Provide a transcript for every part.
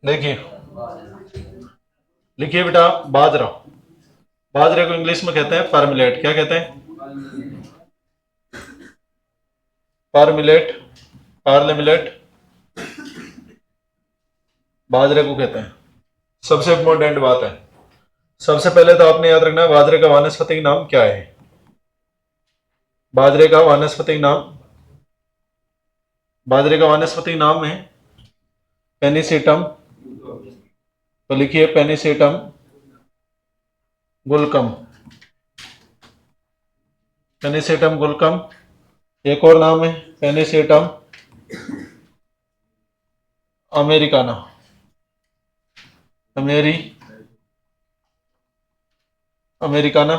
देखिए, लिखिए बेटा, बाजरा। बाजरे को इंग्लिश में कहते हैं परमिलेट। क्या कहते हैं? परमिलेट, पार्ले मिलेट, बाजरे को कहते हैं। सबसे इंपॉर्टेंट बात है, सबसे पहले तो आपने याद रखना बाजरे का वानस्पतिक नाम क्या है। बाजरे का वानस्पतिक नाम, बाजरे का वानस्पतिक नाम है पेनिसिटम। तो लिखिए पेनिसिटम गुलकम, पेनिसिटम गुलकम। एक और नाम है पेनिसिटम अमेरिकाना, अमेरी अमेरिकाना।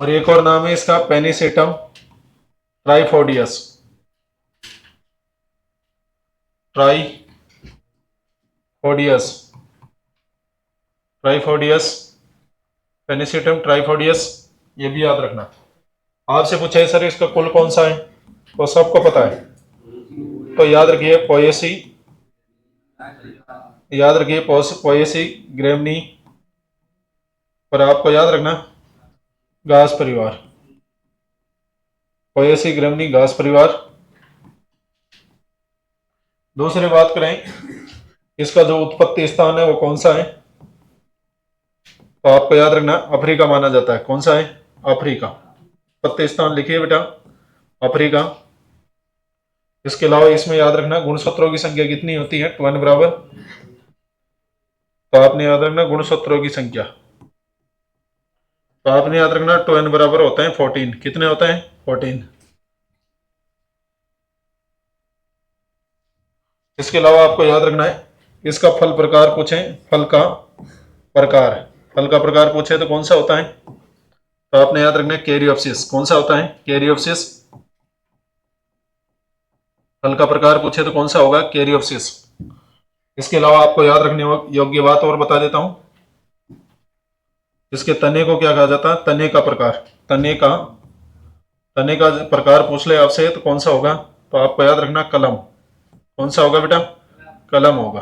और एक और नाम है इसका पेनिसिटम ट्राइफोडियस, ट्राइफोडियस, ट्राइफोडियस, पेनिसिटम ट्राइफोडियस। ये भी याद रखना। आपसे पूछे सर इसका कुल कौन सा है, तो सबको पता है। तो याद रखिए पोएसी, याद रखिए पोएसी ग्रेमनी। पर आपको याद रखना घास परिवार, पोएसी ग्रेमनी घास परिवार। दूसरी बात करें, इसका जो उत्पत्ति स्थान है वो कौन सा है, तो आपको याद रखना अफ्रीका माना जाता है। कौन सा है? अफ्रीका। उत्पत्ति स्थान लिखिए बेटा अफ्रीका। इसके अलावा इसमें याद रखना गुणसूत्रों की संख्या कितनी होती है, 2n बराबर। तो आपने याद रखना गुणसूत्रों की संख्या, तो आपने याद रखना 2n बराबर होता है 14। कितने होते हैं? 14। इसके अलावा आपको याद रखना है इसका फल प्रकार पूछे, फल का प्रकार, फल का प्रकार पूछे तो कौन सा होता है, तो आपने याद रखना है कैरियोप्सिस। कौन सा होता है? कैरियोप्सिस। फल का प्रकार पूछे तो कौन सा होगा? कैरियोप्सिस। इसके अलावा आपको याद रखने योग्य बात और बता देता हूं, इसके तने को क्या कहा जाता है? तने का प्रकार, तने का प्रकार पूछ ले आपसे तो कौन सा होगा, तो आपको याद रखना कलम। कौन सा होगा बेटा? कलम होगा।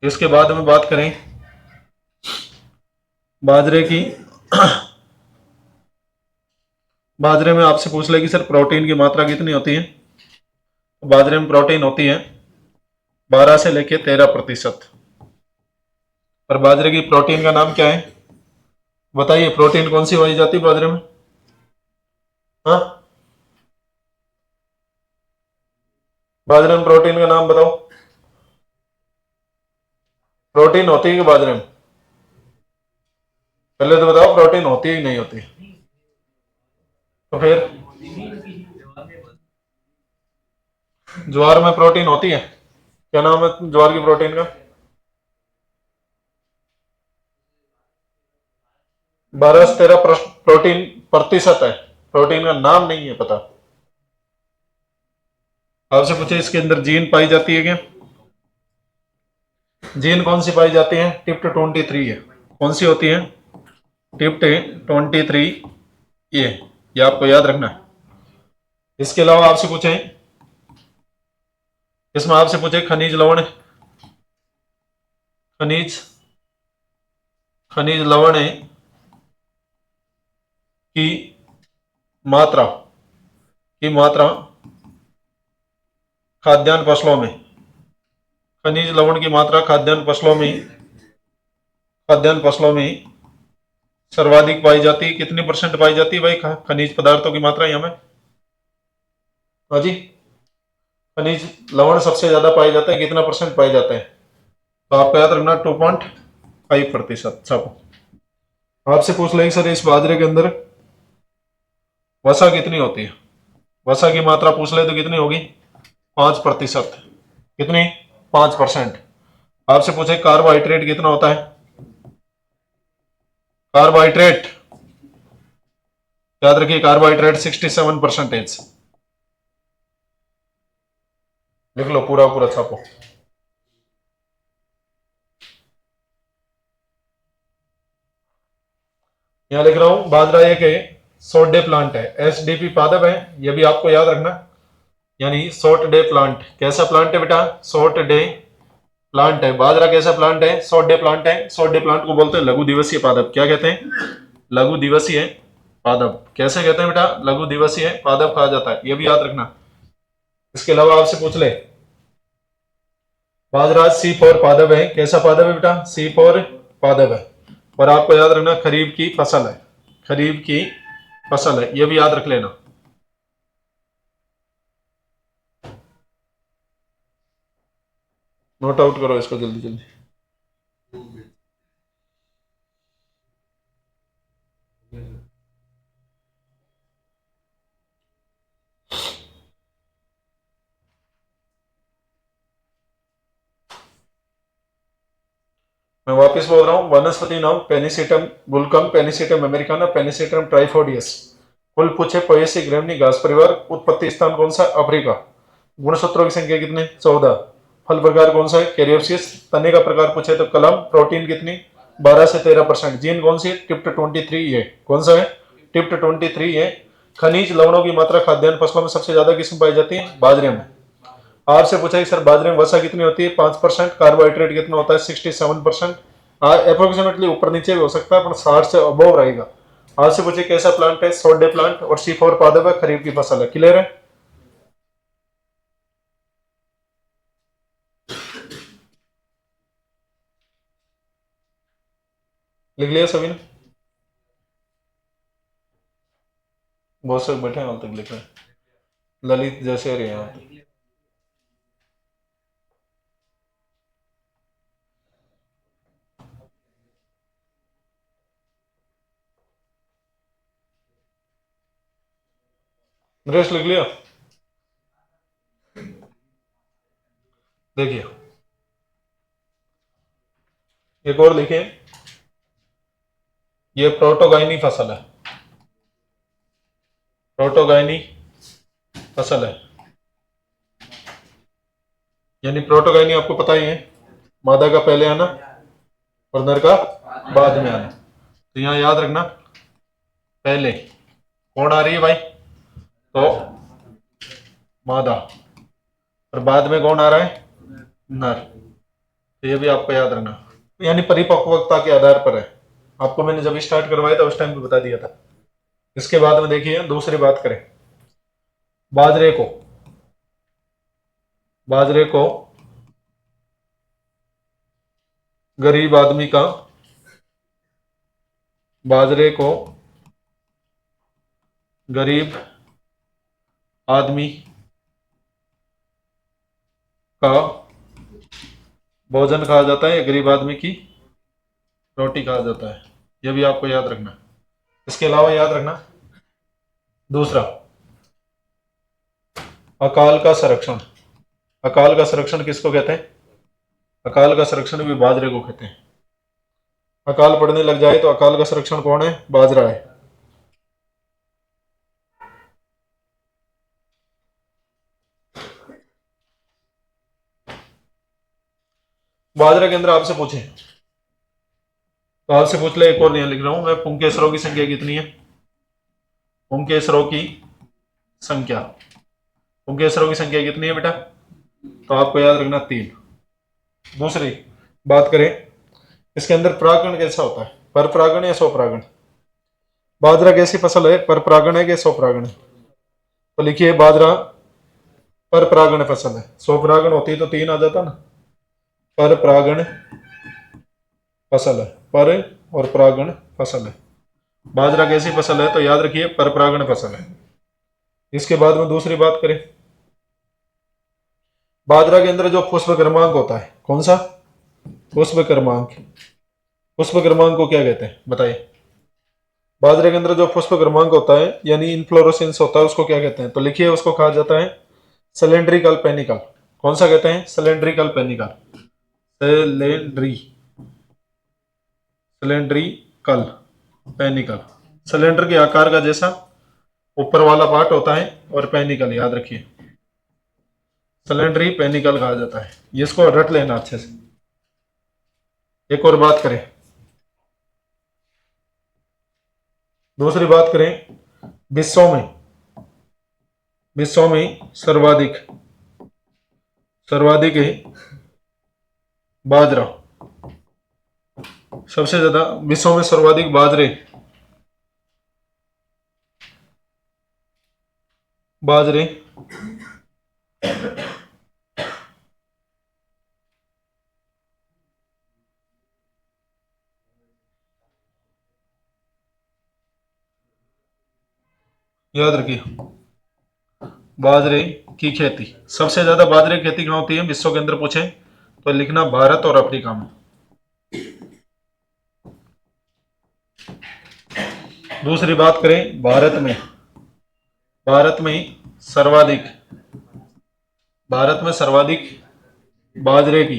इसके बाद में बात करें बाजरे की, बाजरे में आपसे पूछ ले कि सर प्रोटीन की मात्रा कितनी होती है, तो बाजरे में प्रोटीन होती है 12 से लेके 13%। पर बाजरे की प्रोटीन का नाम क्या है, बताइए प्रोटीन कौन सी पाई जाती है बाजरे में? हाँ, बाजरे में प्रोटीन का नाम बताओ। प्रोटीन होती है कि बाजरे में? पहले तो बताओ प्रोटीन होती है कि नहीं होती, तो फिर ज्वार में प्रोटीन होती है। क्या नाम है ज्वार की प्रोटीन का? 12 से 13 प्रोटीन प्रतिशत है, प्रोटीन का नाम नहीं है पता। आपसे पूछे इसके अंदर जीन पाई जाती है क्या, जीन कौन सी पाई जाती है? टिप्ट 23 है। कौन सी होती है? टिप्ट 23 ये आपको याद रखना है। इसके अलावा आपसे पूछे, इसमें आपसे पूछे खनिज लवण, खनिज खनिज लवण की मात्रा, की मात्रा खाद्यान्न फसलों में, खनिज लवण की मात्रा खाद्यान्न फसलों में, खाद्यान्न फसलों में सर्वाधिक पाई जाती है। कितनी परसेंट पाई जाती है भाई खनिज पदार्थों की मात्रा यहाँ में? हाँ जी, खनिज लवण सबसे ज्यादा पाए जाते हैं, कितना परसेंट पाए जाते हैं, तो आपको याद रखना 2.5%। सब आपसे पूछ लेंगे सर इस बाजरे के अंदर वसा कितनी होती है, वसा की मात्रा पूछ ले तो कितनी होगी? 5%। कितनी? 5%। आपसे पूछे कार्बोहाइड्रेट कितना होता है, कार्बोहाइड्रेट याद रखिए कार्बोहाइड्रेट 67%। लिख लो पूरा पूरा छापो। यहां लिख रहा हूं बाजरा एक है शॉर्ट डे प्लांट है, SDP पादप है, ये भी आपको याद रखना। यानी शॉर्ट डे प्लांट कैसा प्लांट है बेटा? शॉर्ट डे प्लांट है। बाजरा कैसा प्लांट है? शॉर्ट डे प्लांट है। शॉर्ट डे प्लांट को बोलते हैं लघु दिवसीय पादप। क्या कहते हैं? लघु दिवसीय पादप। कैसे कहते हैं बेटा? लघु दिवसीय पादप कहा जाता है, ये भी याद रखना। इसके अलावा आपसे पूछ ले, बाजरा C4 पादप है। कैसा पादप है बेटा? C4 पादप है। और आपको याद रखना खरीफ की फसल है, खरीफ की फसल है, ये भी याद रख लेना। नोट आउट करो इसको जल्दी जल्दी। मैं वापस बोल रहा हूं, वनस्पति नाम पेनिसिटम गुलकम, पेनिसिटम अमेरिकाना, पेनिसिटम ट्राइफोडियस। कुल पूछे पोएसी ग्रेमनी घास परिवार। उत्पत्ति स्थान कौन सा? अफ्रीका। गुणसूत्रों की संख्या कितने? 14। फल प्रकार कौन सा है? कैरियोप्सिस। तने का प्रकार पूछे तो कलम। प्रोटीन कितनी? 12 से 13%। जीन कौन सी? टिप्ट 23 है। कौन सा है? टिप्ट 23 है। खनिज लवणों की मात्रा खाद्यान्न फसलों में सबसे ज्यादा किसमें पाई जाती है? बाजरे में। आपसे पूछा कि सर बाजरे में वसा कितनी होती है? 5%। कार्बोहाइड्रेट कितना होता है? 67%। अप्रोक्सीमेटली ऊपर नीचे भी हो सकता है, पर 60 से अबव रहेगा। आपसे पूछे कैसा प्लांट है? शॉर्ट डे प्लांट और C4 पादप है, खरीफ की फसल है। क्लियर है? लिख लिया सभी ने? बहुत से बैठे हैं हाल तक लिख रहे हैं। ललित जैसे रहे यहाँ तक। नरेश लिख लिया? देखिए एक और लिखे, ये प्रोटोगाइनी फसल है, प्रोटोगाइनी फसल है। यानी प्रोटोगाइनी आपको पता ही है, मादा का पहले आना और नर का बाद में आना। तो यहां याद रखना पहले कौन आ रही है भाई? तो मादा। और बाद में कौन आ रहा है? नर। तो ये भी आपको याद रखना, यानी परिपक्वता के आधार पर है। आपको मैंने जब स्टार्ट करवाया था उस टाइम पे बता दिया था। इसके बाद में देखिए दूसरी बात करें, बाजरे को, बाजरे को गरीब आदमी का, बाजरे को गरीब आदमी का भोजन कहा जाता है, गरीब आदमी की रोटी कहा जाता है। यह भी आपको याद रखना। इसके अलावा याद रखना दूसरा, अकाल का संरक्षण। अकाल का संरक्षण किसको कहते हैं? अकाल का संरक्षण भी बाजरे को कहते हैं। अकाल पड़ने लग जाए तो अकाल का संरक्षण कौन है? बाजरा है। बाजरा के अंदर आपसे पूछे तो आपसे पूछ ले, एक और नहीं लिख रहा हूं मैं, पुंकेसरों की संख्या कितनी है? पुंकेसरों की संख्या, पुंकेसरों की संख्या कितनी है बेटा? तो आपको याद रखना 3। दूसरी बात करें, इसके अंदर परागण कैसा होता है? पर परागण या स्वपरागण? बाजरा कैसी फसल है? पर परागण है कि स्वपरागण है? तो लिखिए बाजरा पर परागण फसल है। स्वपरागण होती तो 3 आ जाता ना। पर परागण फसल है, पर और परागण फसल है। बाजरा कैसी फसल है? तो याद रखिए पर परागण फसल है। इसके बाद में दूसरी बात करें, बाजरा के अंदर जो पुष्प क्रमांक होता है, कौन सा? पुष्प क्रमांक। पुष्प क्रमांक को क्या कहते हैं बताइए? बाजरे के अंदर जो पुष्प क्रमांक होता है यानी इनफ्लोरेसेंस होता है, उसको क्या कहते हैं? तो लिखिए उसको कहा जाता है सिलेंड्रिकल पेनिकल। कौन सा कहते हैं? Cylindrical panicle. Cylindrical panicle. Cylinder के आकार का जैसा ऊपर वाला पार्ट होता है, और पेनिकल याद रखिए सिलेंडरी पेनिकल कहा जाता है। ये इसको रट लेना अच्छे से। एक और बात करें, दूसरी बात करें, विश्व में, विश्व में सर्वाधिक, सर्वाधिक है बाजरा। सबसे ज्यादा विश्व में सर्वाधिक बाजरे, बाजरे याद रखिए, बाजरे की खेती, सबसे ज्यादा बाजरे की खेती कहाँ होती है विश्व के अंदर पूछे तो लिखना भारत और अफ्रीका में। दूसरी बात करें भारत में, भारत में सर्वाधिक, भारत में सर्वाधिक बाजरे की,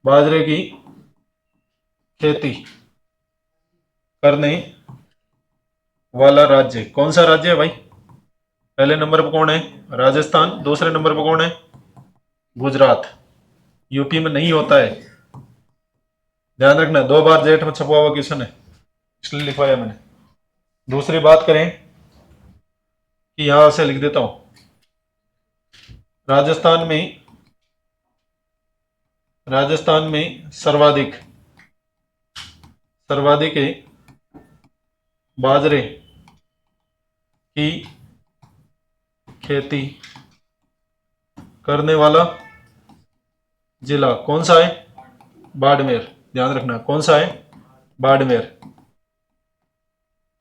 बाजरे की खेती करने वाला राज्य कौन सा राज्य है भाई? पहले नंबर पर कौन है? राजस्थान। दूसरे नंबर पर कौन है? गुजरात। यूपी में नहीं होता है, ध्यान रखना। 2 बार जेठ में छपा हुआ क्वेश्चन है, इसलिए लिखवाया मैंने। दूसरी बात करें कि यहां से लिख देता हूं, राजस्थान में, राजस्थान में सर्वाधिक, सर्वाधिक है बाजरे की खेती करने वाला जिला कौन सा है? बाड़मेर। ध्यान रखना कौन सा है? बाड़मेर।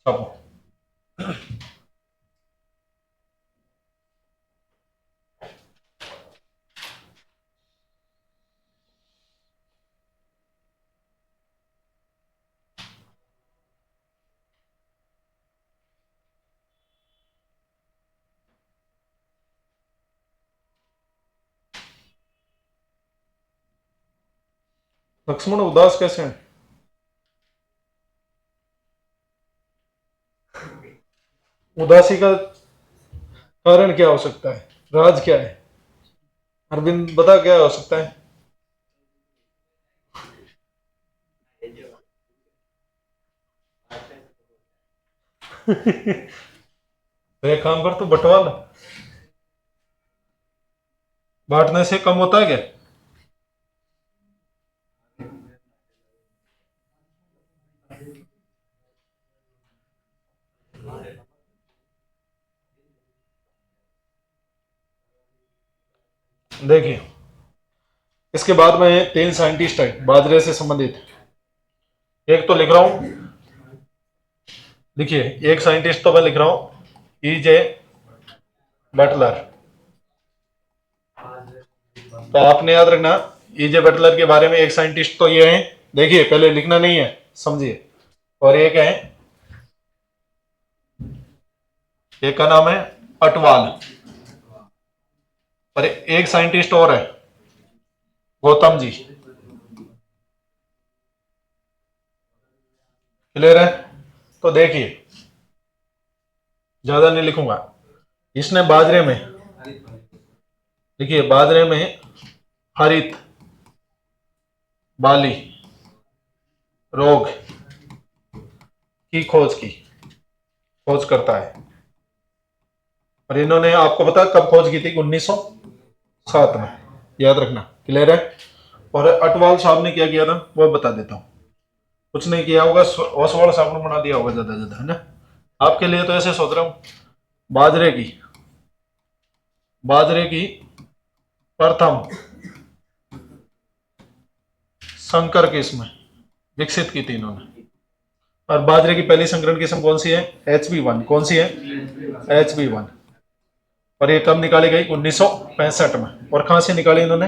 छापो। लक्ष्मण उदास कैसे हैं? उदासी का कारण क्या हो सकता है? राज क्या है? अरविंद बता क्या हो सकता है? तो एक काम कर, तू बंटवाल, बांटने से कम होता है क्या? देखिए, इसके बाद में 3 साइंटिस्ट है बाजरे से संबंधित। एक तो लिख रहा हूं, देखिए एक साइंटिस्ट तो मैं लिख रहा हूं, E.J. बटलर। तो आपने याद रखना E.J. बटलर के बारे में एक साइंटिस्ट तो ये है, देखिए पहले लिखना नहीं है, समझिए। और एक है, एक का नाम है अटवाल, और एक साइंटिस्ट और है गौतम जी। क्लियर है? तो देखिए, ज्यादा नहीं लिखूंगा। इसने बाजरे में, देखिए बाजरे में हरित बाली रोग की खोज की, खोज करता है। और इन्होंने आपको पता कब खोज की थी? 1907 में, याद रखना। क्लियर है? और अटवाल साहब ने क्या किया था वो बता देता हूं। कुछ नहीं किया होगा, ओसवाल साहब ने बना दिया होगा ज्यादा ज्यादा, है ना। आपके लिए तो ऐसे सोच रहा हूं, बाजरे की, बाजरे की प्रथम संकर किस्म विकसित की थी इन्होंने। और बाजरे की पहली संकरण किस्म कौन सी है? HB1। कौन सी है? HB1। और ये कब निकाली गई? 1965 में। और कहां से निकाली इन्होंने?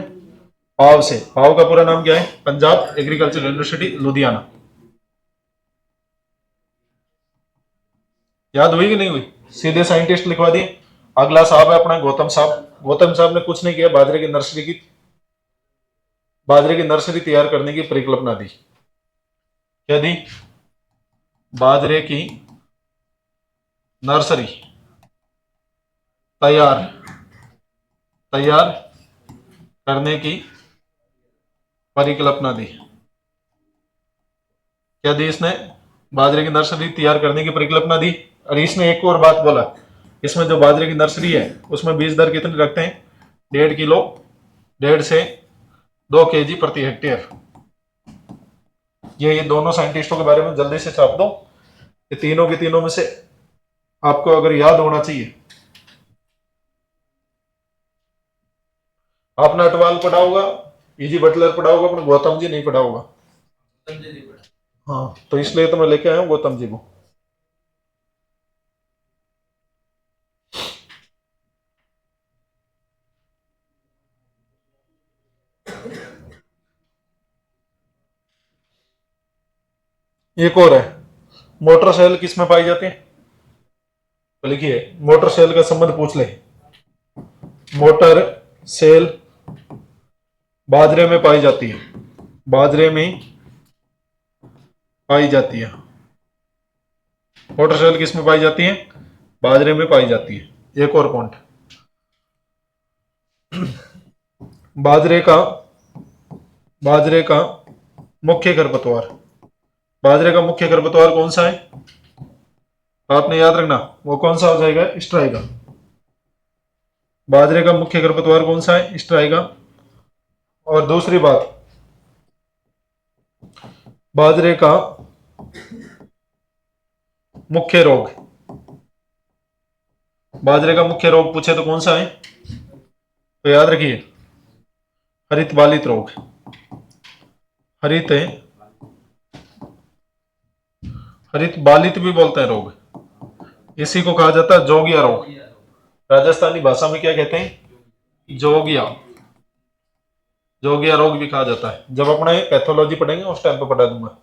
पाव से। पाव का पूरा नाम क्या है? Punjab agriculture university Ludhiana. याद हुई कि नहीं हुई? सीधे साइंटिस्ट लिखवा दिए। अगला साहब है अपना गौतम साहब। गौतम साहब ने कुछ नहीं किया, बाजरे की नर्सरी की, बाजरे की नर्सरी तैयार करने की परिकल्पना दी। क्या दी? बाजरे की नर्सरी तैयार, तैयार करने की परिकल्पना दी। क्या दी इसने? बाजरे की नर्सरी तैयार करने की परिकल्पना दी। और इसने एक और बात बोला, इसमें जो बाजरे की नर्सरी है उसमें बीज दर कितनी रखते हैं, 1.5 किलो, 1.5 से 2 केजी प्रति हेक्टेयर। ये दोनों साइंटिस्टों के बारे में जल्दी से छाप दो, ये तीनों के तीनों में से आपको अगर याद होना चाहिए। आपने अटवाल पढ़ा होगा, इजी बटलर पढ़ा होगा, अपने गौतम जी नहीं पढ़ा होगा। हाँ, तो इसलिए तो मैं लेके आया हूँ गौतम जी को। एक और है, मोटर सेल किस में पाई जाती है, तो लिखिए मोटर सेल का संबंध पूछ ले। मोटर सेल बाजरे में पाई जाती है, बाजरे में पाई जाती है। मोटर सेल किस में पाई जाती है, बाजरे में पाई जाती है। एक और पॉइंट, बाजरे का मुख्य खरपतवार, बाजरे का मुख्य खरपतवार कौन सा है, आपने याद रखना, वो कौन सा हो जाएगा, स्ट्राइगा। बाजरे का मुख्य खरपतवार कौन सा है, स्ट्राइगा। और दूसरी बात, बाजरे का मुख्य रोग, बाजरे का मुख्य रोग पूछे तो कौन सा है, तो याद रखिए हरित बालित रोग, हरित हरित बालित भी बोलते हैं रोग, इसी को कहा जाता है जोगिया रोग। राजस्थानी भाषा में क्या कहते हैं, जोगिया, जोगिया रोग भी कहा जाता है। जब अपने पैथोलॉजी पढ़ेंगे उस टाइम पे पढ़ा दूंगा।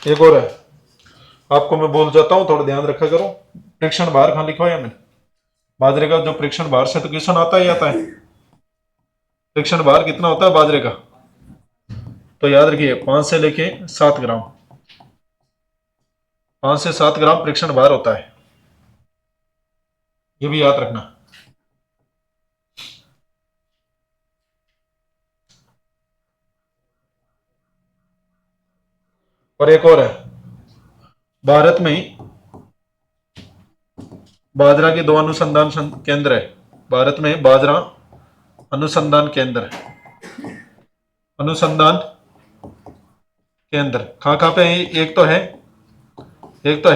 एक और है, आपको मैं बोल जाता हूं, थोड़ा ध्यान रखा करो। परीक्षण भार कहां लिखवाया मैंने, बाजरे का जो परीक्षण भार से तो क्वेश्चन आता ही आता है। परीक्षण भार कितना होता है बाजरे का, तो याद रखिए 5 से लेके 7 ग्राम, 5 से 7 ग्राम परीक्षण भार होता है, ये भी याद रखना। और एक और है, भारत में बाजरा के 2 अनुसंधान केंद्र है, भारत में बाजरा अनुसंधान केंद्र, अनुसंधान केंद्र कहाँ कहाँ पे है, एक तो है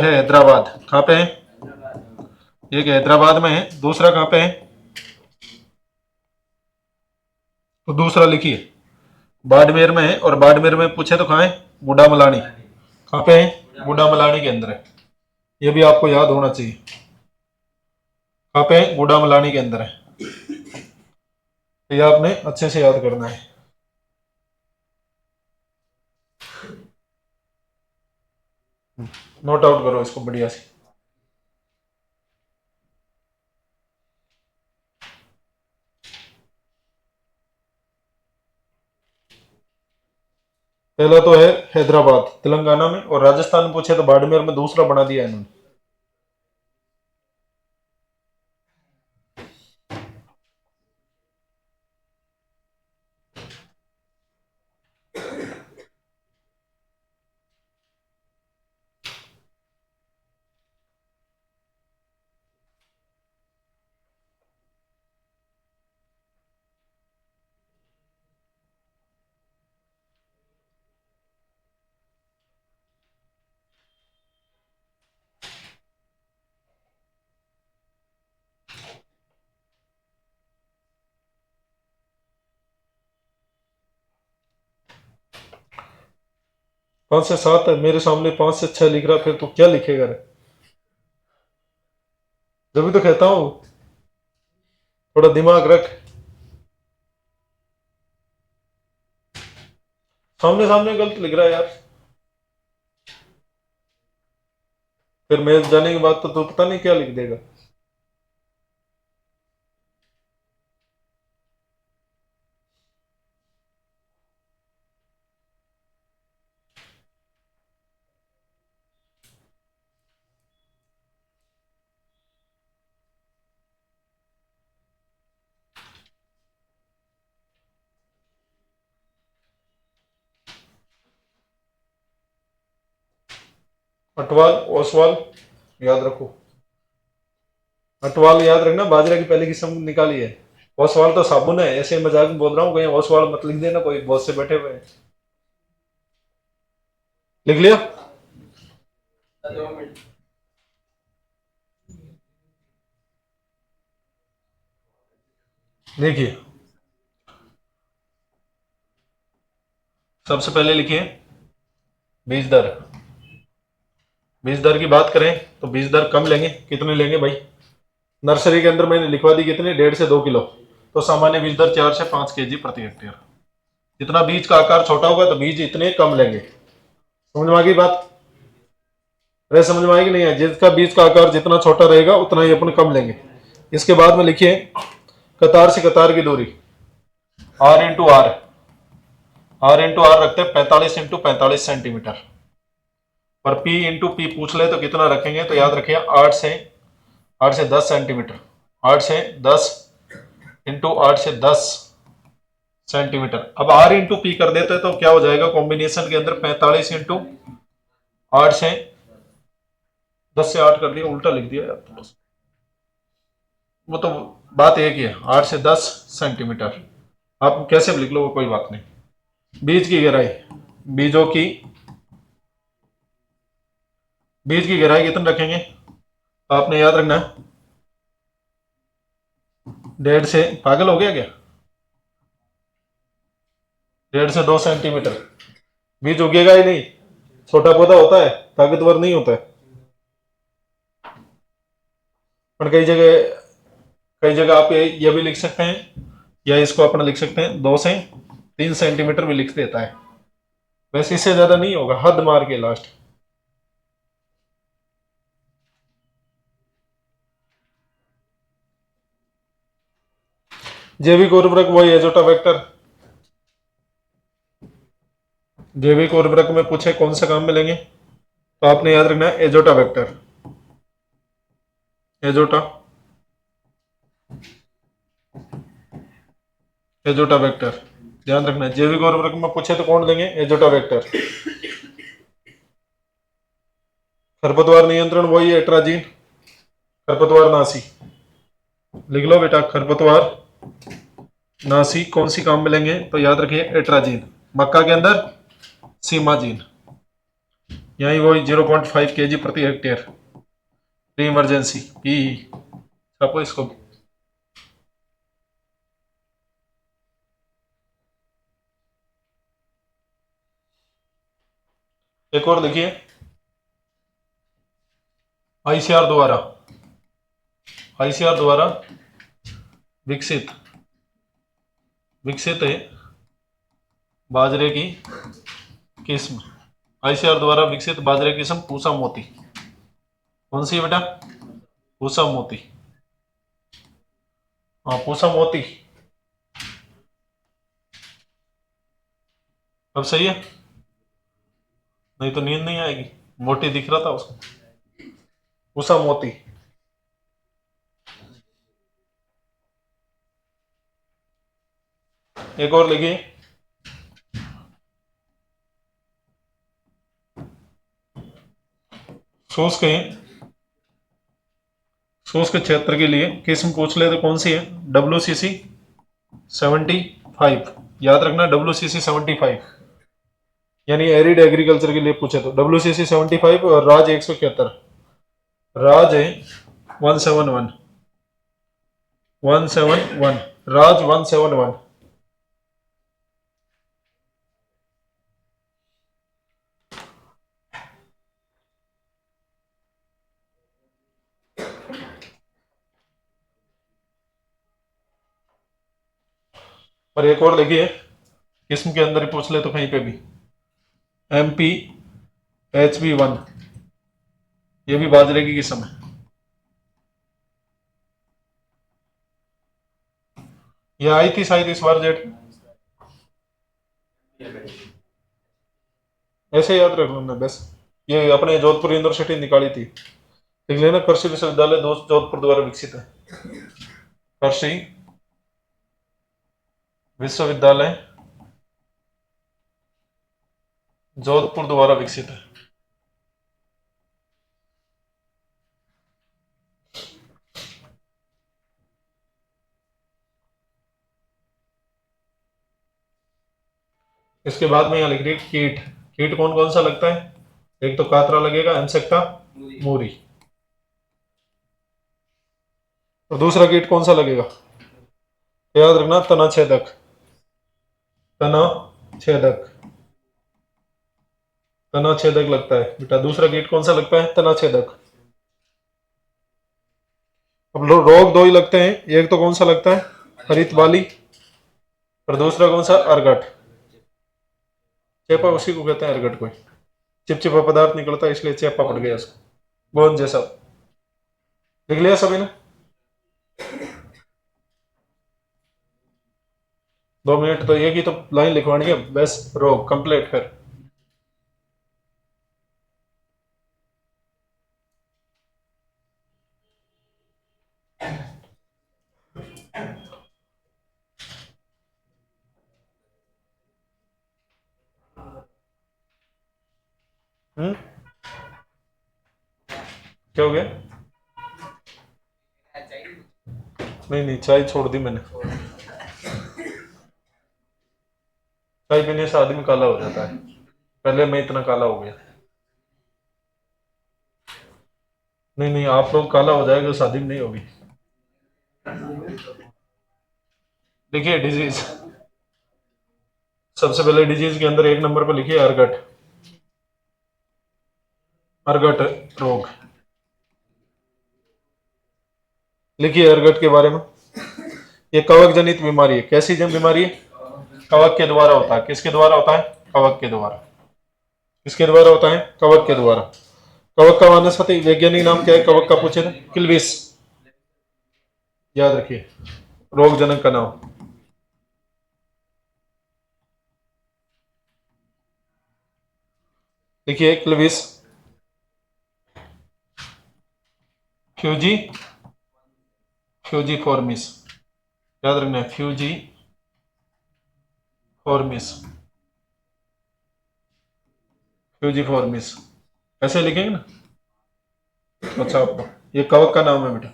हैदराबाद, कहाँ पे है, एक हैदराबाद में है, दूसरा कहाँ पे है, तो दूसरा लिखिए बाड़मेर में है, और बाड़मेर में पूछे तो कहाँ है, गुडामलानी, कहाँ पे है, गुडामलानी के अंदर है। ये भी आपको याद होना चाहिए, कहाँ पे है, गुडामलानी के अंदर है। तो ये आपने अच्छे से याद करना है। नोट आउट करो इसको बढ़िया से। पहला तो है हैदराबाद तेलंगाना में, और राजस्थान पूछे तो बाड़मेर में दूसरा बना दिया इन्होंने। पांच से सात है मेरे सामने, 5 से 6 लिख रहा, फिर तू क्या लिखेगा रे, जब भी तो कहता हूं थोड़ा दिमाग रख। सामने सामने गलत लिख रहा है यार, फिर मैं जाने के बाद तो तू पता नहीं क्या लिख देगा। अटवाल ओसवाल याद रखो। अटवाल याद रखना, बाजरे की पहली किस्म निकाली है। ओसवाल तो साबुन है, ऐसे मजाक में बोल रहा हूँ, कहीं ओसवाल मत लिख देना, कोई बहुत से बैठे हुए हैं। लिख लिया। देखिए सबसे पहले लिखिए बीज दर। बीज दर की बात करें तो बीज दर कम लेंगे, कितने लेंगे भाई? नर्सरी के अंदर मैंने लिखवा दी कितने, 1.5 से 2 किलो। तो सामान्य बीज दर 4 से 5 केजी प्रति हेक्टेयर। जितना बीज का आकार छोटा होगा तो बीज इतने कम लेंगे। समझ में आ गई बात? अरे समझ में आएगी नहीं है, जिसका बीज का आकार जितना छोटा रहेगा उतना ही अपन कम लेंगे। इसके बाद में लिखिए कतार से कतार की दूरी, R into R. R into R रखते हैं 45 इंटू 45 सेंटीमीटर। और पी इंटू पी पूछ ले तो कितना रखेंगे, तो याद रखिए 8 से 10 सेंटीमीटर। 8 से 10 इंटू 8 से 10 सेंटीमीटर। अब आर इंटू पी कर देते तो क्या हो जाएगा कॉम्बिनेशन के अंदर, 45 इंटू 8 से 10 से 8 कर दिया, उल्टा लिख दिया यार थोड़ा सा। वो तो बात एक ही है, 8 से 10 सेंटीमीटर। आप कैसे भी लिख लो, वो कोई बात नहीं। बीज की गहराई, बीजों की बीज की गहराई कितनी रखेंगे, तो आपने याद रखना है 1.5 से, पागल हो गया क्या, 1.5 से 2 सेंटीमीटर। बीज उगेगा ही नहीं, छोटा पौधा होता है, ताकतवर नहीं होता है। पर कई जगह आप ये भी लिख सकते हैं, या इसको अपना लिख सकते हैं 2 से 3 सेंटीमीटर भी लिख देता है। वैसे इससे ज्यादा नहीं होगा, हद मार के लास्ट। जैविक उर्वरक वही एजोटा वेक्टर। जैविक उर्वरक में पूछे कौन से काम में लेंगे, तो आपने याद रखना है एजोटा वेक्टर। एजोटा एजोटा वेक्टर ध्यान रखना है। जैविक उर्वरक में पूछे तो कौन लेंगे, एजोटा वेक्टर। खरपतवार नियंत्रण वही है एट्राजीन, खरपतवार नाशी। लिख लो बेटा, खरपतवार नाशी कौन सी काम में लेंगे, तो याद रखिए एट्राजीन। मक्का के अंदर सीमाजीन, यही वही 0.5 केजी प्रति हेक्टेयर। प्री इमरजेंसी पी, छापो इसको। एक और देखिए, आईसीआर द्वारा विकसित विकसित है बाजरे की किस्म। आईसीआर द्वारा विकसित बाजरे की किस्म पूसा मोती। कौन सी है बेटा, पूसा मोती। हाँ पूसा मोती। अब सही है, नहीं तो नींद नहीं आएगी, मोटी दिख रहा था उसको। पूसा मोती। एक और लिखिए, शुष्क शुष्क क्षेत्र के लिए किस्म पूछ ले तो कौन सी है, WCC 75। याद रखना WCC 75, यानी एरिड एग्रीकल्चर के लिए पूछे तो WCC 75 और राज 171। राज है 171, 171, राज 171। और एक और देखिए, किस्म के अंदर ही पूछ ले तो कहीं पे भी, MP HB 1, ये भी बाजरे की किस्म है। ये आई थी शायद इस बार जेट, ऐसे याद रख लेना बस। ये अपने जोधपुर यूनिवर्सिटी निकाली थी, देख लेना, कृषि विश्वविद्यालय जोधपुर द्वारा विकसित है। कृषि विश्वविद्यालय जोधपुर द्वारा विकसित है। इसके बाद में यहाँ लिख रही है कीट। कीट कौन कौन सा लगता है? एक तो कातरा लगेगा, इंसेक्टा, मूरी। और दूसरा कीट कौन सा लगेगा? याद रखना, तना छेदक। तना छेदक, तना छेदक लगता है बेटा। दूसरा कीट कौन सा लगता है? तना छेदक। अब रोग दो ही लगते हैं, एक तो कौन सा लगता है? हरित वाली, और दूसरा कौन सा? अर्गट। चेपा उसी को कहते हैं, अर्गट को। चिपचिपा पदार्थ निकलता है इसलिए चेपा पड़ गया इसको, गोंद जैसा। लिख लिया सभी ने? 2 मिनट तो एक ही तो लाइन लिखवानी है बस, रोग कंप्लीट कर। क्या हो गया? नहीं नहीं, चाय छोड़ दी मैंने। चाय पीने से आदमी काला हो जाता है, पहले मैं इतना काला हो गया। नहीं नहीं, आप लोग काला हो जाएगा, शादी में नहीं होगी। देखिए डिजीज, सबसे पहले डिजीज के अंदर 1 नंबर पर लिखिए अर्गट। अर्गट रोग लिखिए अर्गट के बारे में। ये कवक जनित बीमारी है। कैसी जन बीमारी है? कवक के द्वारा होता है। किसके द्वारा होता है? कवक के द्वारा। किसके द्वारा होता है? कवक के द्वारा। कवक का वानस्पतिक वैज्ञानिक नाम क्या है? कवक का पूछे थे, किल्विस। याद रखिए रोग जनक का नाम। देखिए क्लिविस, फ्यूजी, फ्यूजी फॉर्मिस। याद रखना है, फ्यूजी फॉर्मिस, फ्यूजी फॉर्मिस। ऐसे लिखेंगे ना? अच्छा, आपको ये कवक का नाम है बेटा।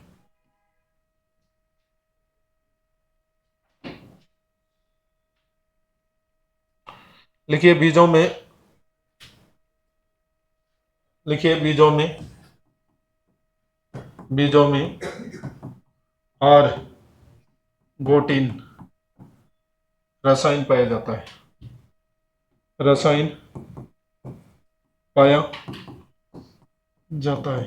लिखिए बीजों में, लिखिए बीजों में, बीजों में आर गोटीन रसायन पाया जाता है। रसायन पाया जाता है।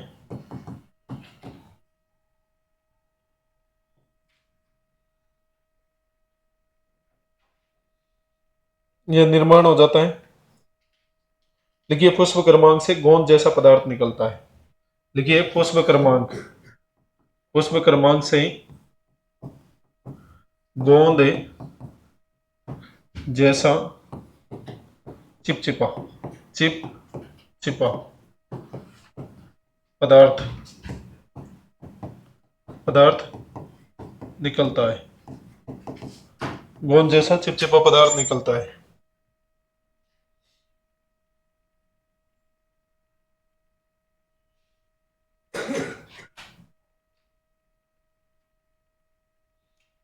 यह निर्माण हो जाता है। लिखिए पुष्प क्रमांक से गोंद जैसा पदार्थ निकलता है। लिखिए पुष्प क्रमांक, पुष्प क्रमांक से गोंद जैसा चिपचिपा, चिप चिपा पदार्थ, पदार्थ निकलता है। गोंद जैसा चिपचिपा पदार्थ निकलता है।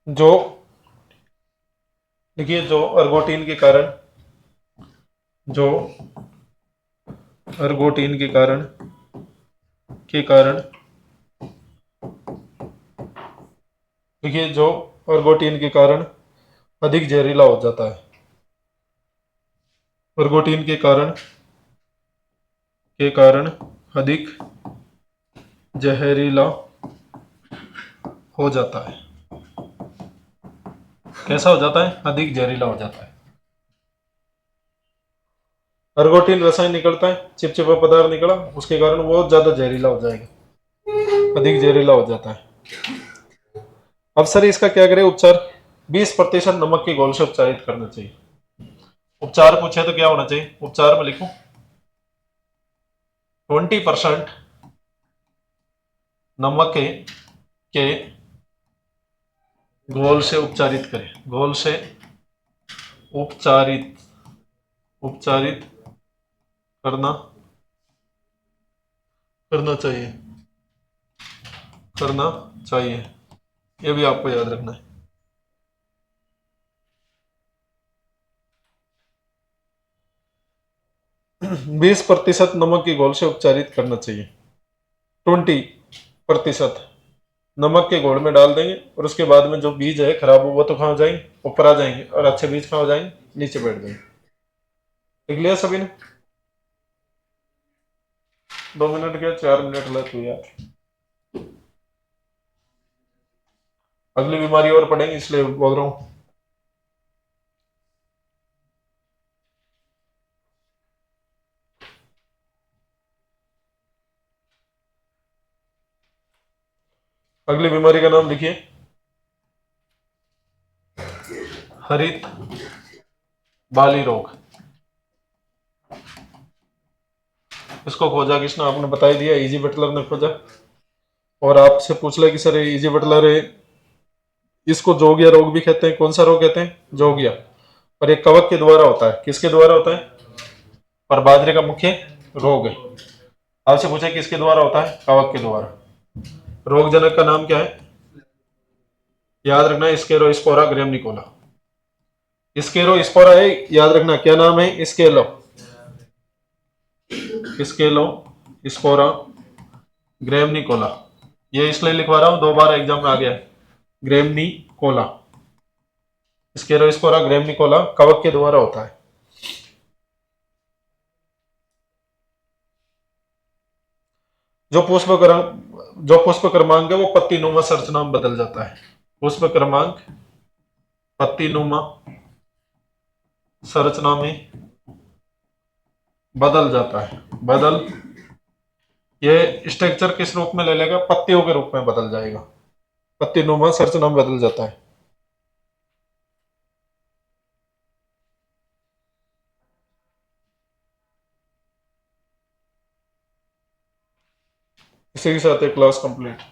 जो, देखिए जो अर्गोटीन के कारण, जो अर्गोटीन के कारण, के कारण, देखिए जो अर्गोटीन के कारण अधिक जहरीला हो जाता है। अर्गोटीन के कारण, के कारण अधिक जहरीला हो जाता है। कैसा हो जाता है? अधिक जहरीला हो जाता है। अर्गोटीन रसायन निकलता है, चिपचिपा पदार्थ निकला, उसके कारण वो ज्यादा जहरीला हो जाएगा, अधिक जहरीला हो जाता है। अब सर इसका क्या करें उपचार? 20% नमक के घोल से उपचारित करना चाहिए। उपचार पूछे तो क्या होना चाहिए? उपचार में लिखूं 20% नमक के घोल से उपचारित करें। घोल से उपचारित, उपचारित करना, करना चाहिए, करना चाहिए। ये भी आपको याद रखना है। 20% नमक की घोल से उपचारित करना चाहिए। 20% नमक के घोल में डाल देंगे और उसके बाद में जो बीज है खराब हुआ तो कहाँ हो जाएंगे, ऊपर आ जाएंगे, और अच्छे बीज कहाँ हो जाएंगे, नीचे बैठ जाएंगे। लिख लिया सभी ने? 2 मिनट क्या 4 मिनट लग तू यार। अगली बीमारी और पढ़ेंगे इसलिए बोल रहा हूँ। अगली बीमारी का नाम लिखिए, हरित बाली रोग। इसको खोजा किसने? आपने बता ही दिया, इजी बटलर ने खोजा। और आपसे पूछ ले कि सर इजी बटलर है, इसको जोगिया रोग भी कहते हैं। कौन सा रोग कहते हैं? जोगिया। और ये कवक के द्वारा होता है। किसके द्वारा होता है? और बाजरे का मुख्य रोग है। आपसे पूछा किसके द्वारा होता है? कवक के द्वारा। रोग जनक का नाम क्या है? याद रखना, स्केरो स्पोरा ग्रेम निकोला। स्केरो स्पोरा है, याद रखना। क्या नाम है? स्केलो स्केलो स्पोरा ग्रेम निकोला। ये इसलिए लिखवा रहा हूं, 2 बार एग्जाम में आ गया है। Graeme Nicola, स्केरो Spora Graeme Nicola कवक के द्वारा होता है। जो पुष्प क्रमांक है वो पत्ती नुमा संरचना में बदल जाता है। पुष्प क्रमांक पत्ती नुमा संरचना में बदल जाता है। बदल, ये स्ट्रक्चर किस रूप में ले लेगा? पत्तियों के रूप में बदल जाएगा। पत्ती नुमा संरचना में बदल जाता है। इसी के साथ एक क्लास कंप्लीट।